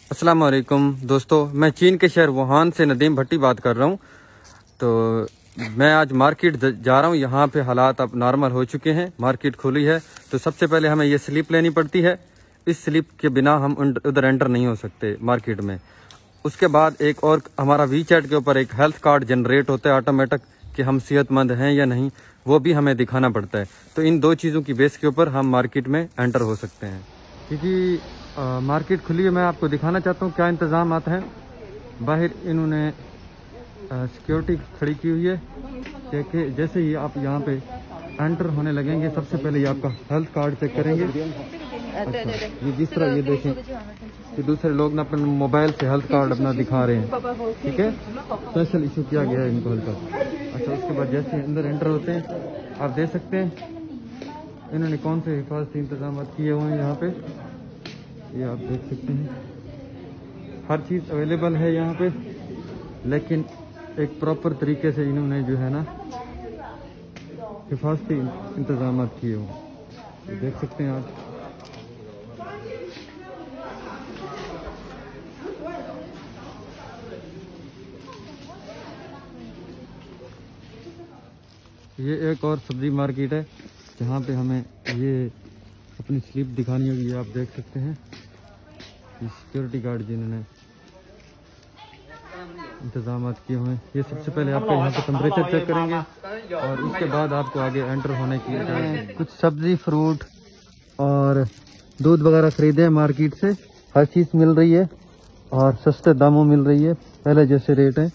अस्सलाम वालेकुम दोस्तों, मैं चीन के शहर वुहान से नदीम भट्टी बात कर रहा हूँ। तो मैं आज मार्केट जा रहा हूँ। यहाँ पे हालात अब नॉर्मल हो चुके हैं, मार्केट खुली है। तो सबसे पहले हमें ये स्लिप लेनी पड़ती है। इस स्लिप के बिना हम उधर एंटर नहीं हो सकते मार्केट में। उसके बाद एक और हमारा वीचैट के ऊपर एक हेल्थ कार्ड जनरेट होता है ऑटोमेटिक कि हम सेहतमंद हैं या नहीं, वो भी हमें दिखाना पड़ता है। तो इन दो चीज़ों की बेस के ऊपर हम मार्केट में एंटर हो सकते हैं। क्योंकि मार्केट खुली है, मैं आपको दिखाना चाहता हूँ क्या इंतज़ाम आता है। बाहर इन्होंने सिक्योरिटी खड़ी की हुई है कि जैसे ही आप यहाँ पे एंटर होने लगेंगे, सबसे पहले ये आपका हेल्थ कार्ड चेक करेंगे। अच्छा, ये जिस तरह ये देखें कि दूसरे लोग ना अपने मोबाइल से हेल्थ कार्ड अपना दिखा रहे हैं, ठीक है, स्पेशल इशू किया गया है इनको हेल्थ कार्ड। अच्छा, उसके बाद जैसे अंदर एंटर होते हैं आप देख सकते हैं इन्होंने कौन से हिफाजती इंतजाम किए हुए हैं। यहाँ पे ये आप देख सकते हैं हर चीज़ अवेलेबल है यहाँ पे, लेकिन एक प्रॉपर तरीके से इन्होंने जो है ना हिफाजती इंतजाम किए हुए, देख सकते हैं आप। ये एक और सब्जी मार्केट है जहाँ पे हमें ये अपनी स्लिप दिखानी होगी। ये आप देख सकते हैं सिक्योरिटी गार्ड जिन्होंने इंतजाम किए हुए हैं। ये सबसे पहले आपका यहाँ पे टेम्परेचर चेक करेंगे और उसके बाद आपको आगे एंटर होने की कुछ सब्जी फ्रूट और दूध वगैरह खरीदे हैं मार्केट से। हर चीज़ मिल रही है और सस्ते दामों मिल रही है, पहले जैसे रेट है।